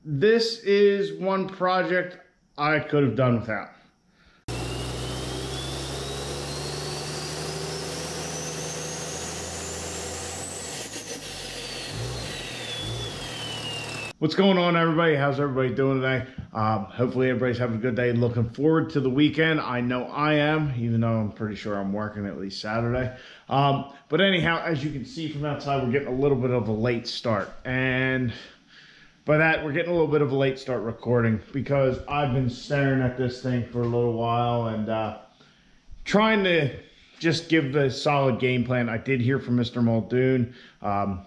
This is one project I could have done without. What's going on, everybody? How's everybody doing today? Hopefully everybody's having a good day. Looking forward to the weekend. I know I am, even though I'm pretty sure I'm working at least Saturday. But anyhow, as you can see from outside, we're getting a little bit of a late start. And by that, we're getting a little bit of a late start recording because I've been staring at this thing for a little while and trying to just give the solid game plan. I did hear from Mr. Muldoon.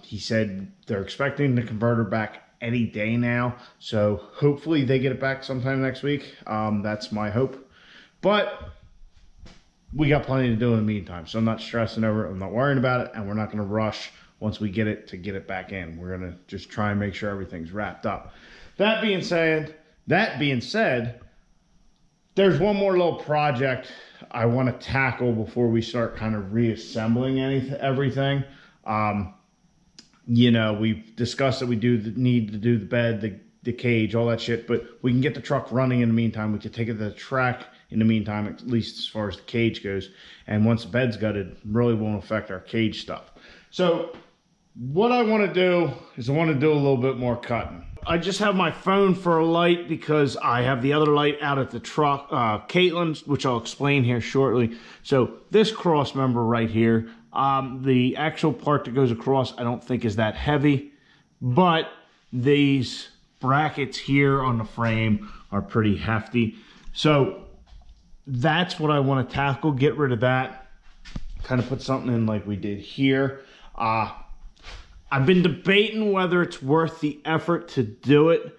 He said they're expecting the converter back any day now, so hopefully they get it back sometime next week. That's my hope, but we got plenty to do in the meantime, so I'm not stressing over it. I'm not worrying about it, and we're not going to rush once we get it to get it back in. We're going to just try and make sure everything's wrapped up. That being said, there's one more little project I want to tackle before we start kind of reassembling everything. You know, we've discussed that we need to do the bed, the cage, all that shit, but we can get the truck running in the meantime. We could take it to the track in the meantime, at least as far as the cage goes. And once the bed's gutted, it really won't affect our cage stuff. So what I want to do is I want to do a little bit more cutting. I just have my phone for a light because I have the other light out at the truck, Caitlin's, which I'll explain here shortly. So this cross member right here, the actual part that goes across, I don't think is that heavy, but these brackets here on the frame are pretty hefty. So that's what I want to tackle, get rid of that, kind of put something in like we did here. I've been debating whether it's worth the effort to do it,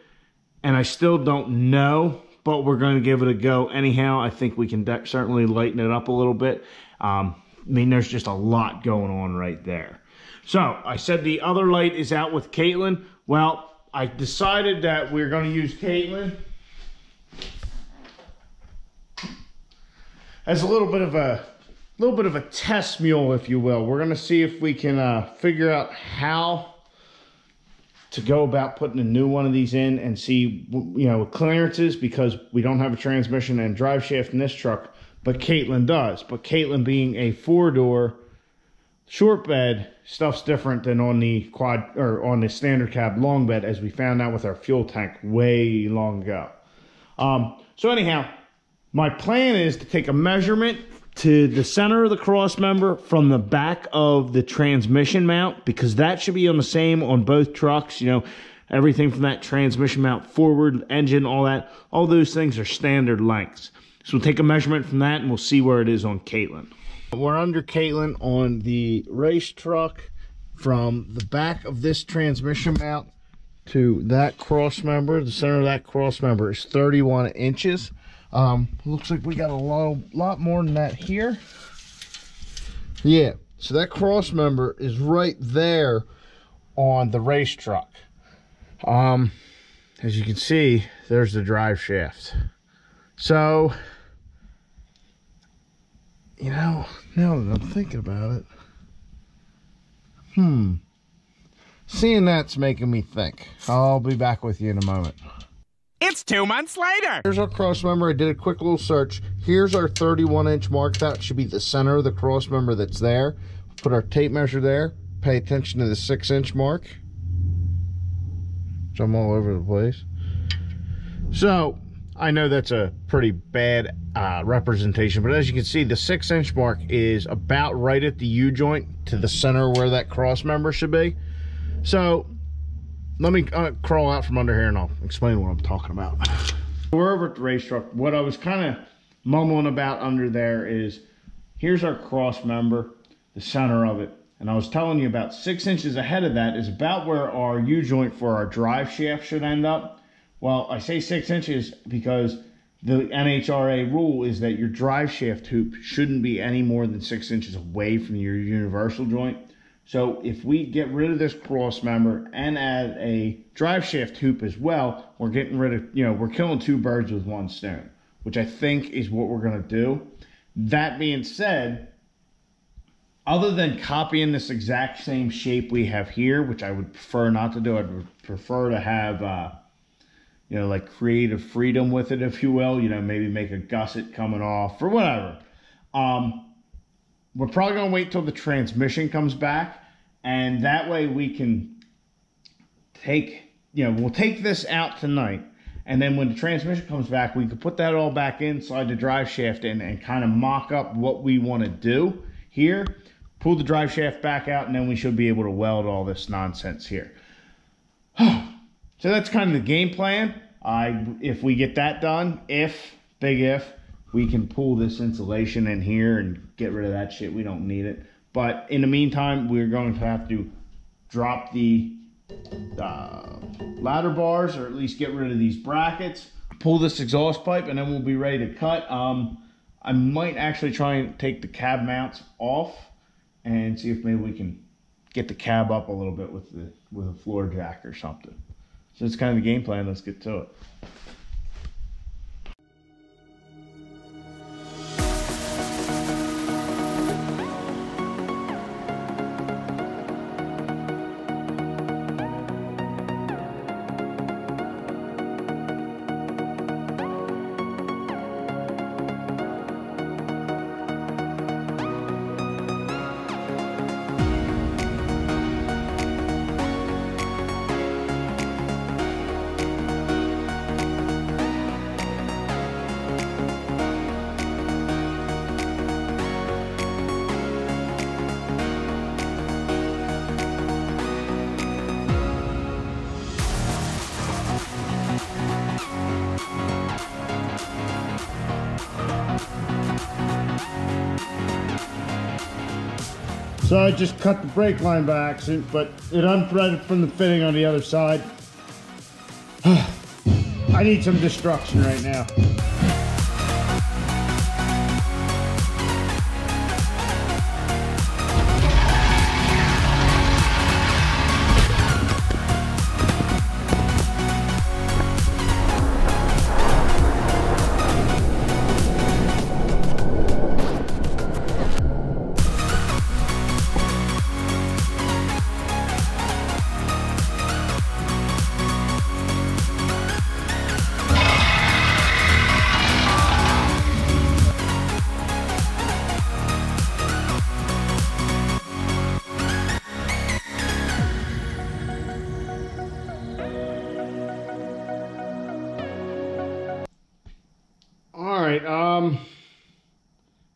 and I still don't know, but we're going to give it a go anyhow. I think we can certainly lighten it up a little bit. I mean, there's just a lot going on right there. So I said the other light is out with Caitlin. Well, I decided that we're going to use Caitlin as a little bit of a test mule, if you will. We're going to see if we can figure out how to go about putting a new one of these in and see, you know, clearances, because we don't have a transmission and drive shaft in this truck, but Caitlin does. But Caitlin being a 4-door short bed, stuff's different than on the quad or on the standard cab long bed, as we found out with our fuel tank way long ago. So anyhow, my plan is to take a measurement to the center of the cross member from the back of the transmission mount, because that should be on the same on both trucks. You know, everything from that transmission mount forward, engine, all those things are standard lengths. So we'll take a measurement from that and we'll see where it is on Caitlin. We're under Caitlin on the race truck. From the back of this transmission mount to that cross member, the center of that cross member is 31 inches. Looks like we got a lot more than that here. Yeah, so that cross member is right there on the race truck. As you can see, there's the drive shaft. So, you know, now that I'm thinking about it, seeing that's making me think. I'll be back with you in a moment. It's 2 months later. Here's our cross member. I did a quick little search. Here's our 31-inch mark. That should be the center of the cross member that's there. Put our tape measure there. Pay attention to the 6-inch mark. I'm all over the place. So I know that's a pretty bad representation, but as you can see, the 6-inch mark is about right at the U-joint to the center where that cross member should be. So let me crawl out from under here and I'll explain what I'm talking about. We're over at the race truck. What I was kind of mumbling about under there is, here's our cross member, the center of it. And I was telling you about 6 inches ahead of that is about where our U-joint for our drive shaft should end up. Well, I say 6 inches because the NHRA rule is that your drive shaft hoop shouldn't be any more than 6 inches away from your universal joint. So if we get rid of this cross member and add a drive shaft hoop as well, we're getting rid of, we're killing 2 birds with 1 stone, which I think is what we're going to do. That being said, Other than copying this exact same shape we have here, which I would prefer not to do, I'd prefer to have, you know, like creative freedom with it, if you will. You know, maybe make a gusset coming off or whatever. We're probably going to wait till the transmission comes back, and that way we can take, you know, we'll take this out tonight, and then when the transmission comes back, we can put that all back inside the drive shaft and kind of mock up what we want to do here. Pull the drive shaft back out, and then we should be able to weld all this nonsense here. So that's kind of the game plan. If we get that done, big if, we can pull this insulation in here and get rid of that shit. We don't need it. But in the meantime, we're going to have to drop the ladder bars, or at least get rid of these brackets, pull this exhaust pipe, and then we'll be ready to cut. I might actually try and take the cab mounts off and see if maybe we can get the cab up a little bit with a floor jack or something. So that's kind of the game plan. Let's get to it. So I just cut the brake line by accident, but it unthreaded from the fitting on the other side. I need some destruction right now.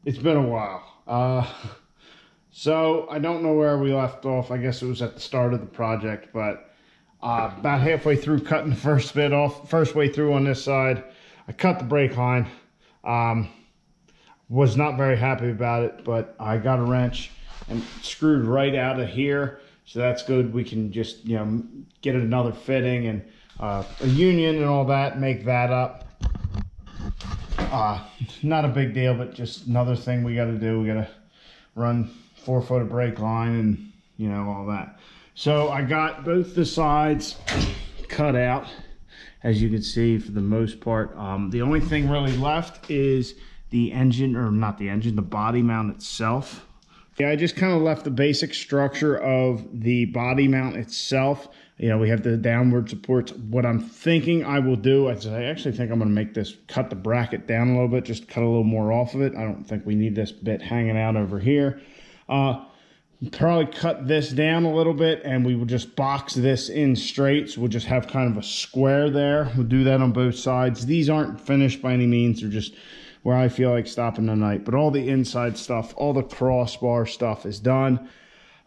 It's been a while. So I don't know where we left off. I guess it was at the start of the project, but about halfway through cutting the first way through on this side, I cut the brake line. Was not very happy about it, but I got a wrench and screwed right out of here. So that's good. We can just, you know, get another fitting and a union and all that, make that up. Not a big deal, but just another thing we got to do. We got to run 4 foot of brake line and, you know, all that. So I got both the sides cut out, as you can see, for the most part. The only thing really left is the engine, or not the engine, the body mount itself. Yeah, I just kind of left the basic structure of the body mount itself. You know, we have the downward supports. What I'm thinking I will do is I actually think I'm going to make this, cut the bracket down a little bit, just cut a little more off of it. I don't think we need this bit hanging out over here. Probably cut this down a little bit, and we will just box this in straight. So we'll just have kind of a square there. We'll do that on both sides. These aren't finished by any means. They're just where I feel like stopping the night. But all the inside stuff, all the crossbar stuff is done.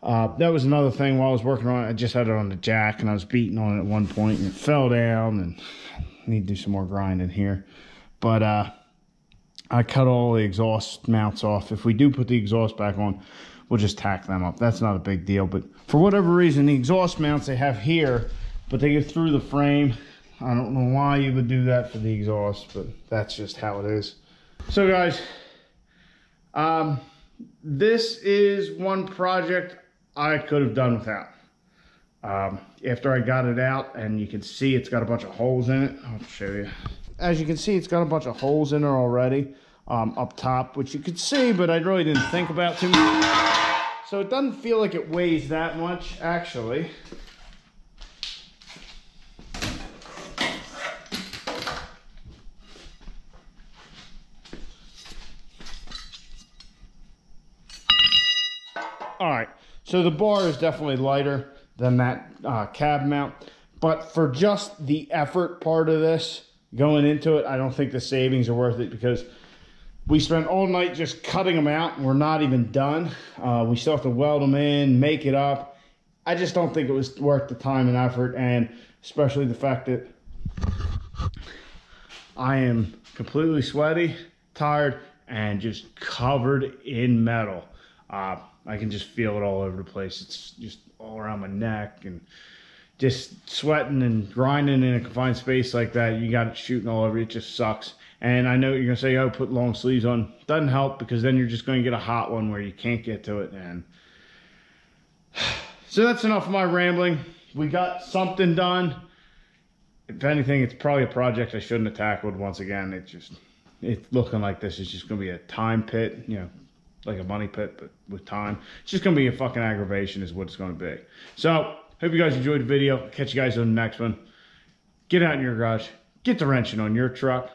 That was another thing while I was working on it. I just had it on the jack, and I was beating on it at one point, and it fell down, and I need to do some more grinding here. But I cut all the exhaust mounts off. If we do put the exhaust back on, we'll just tack them up. That's not a big deal. But for whatever reason, the exhaust mounts they have here, but they go through the frame. I don't know why you would do that for the exhaust, but that's just how it is. So guys, this is one project I could have done without. After I got it out, and you can see it's got a bunch of holes in it. I'll show you. As you can see, it's got a bunch of holes in there already up top, which you could see, but I really didn't think about too much. So it doesn't feel like it weighs that much, actually. All right, so the bar is definitely lighter than that cab mount, but for just the effort part of this going into it, I don't think the savings are worth it, because we spent all night just cutting them out and we're not even done. We still have to weld them in, make it up. I just don't think it was worth the time and effort, and especially the fact that I am completely sweaty, tired, and just covered in metal. I can just feel it all over the place. It's just all around my neck, and just sweating and grinding in a confined space like that. You got it shooting all over you. It just sucks. And I know you're gonna say, oh, put long sleeves on. Doesn't help, because then you're just gonna get a hot one where you can't get to it. And so that's enough of my rambling. We got something done. If anything, it's probably a project I shouldn't have tackled once again. It's looking like this is just gonna be a time pit, you know, like a money pit, but with time. It's just gonna be a fucking aggravation is what it's gonna be. So, hope you guys enjoyed the video. Catch you guys on the next one. Get out in your garage. Get the wrenching on your truck.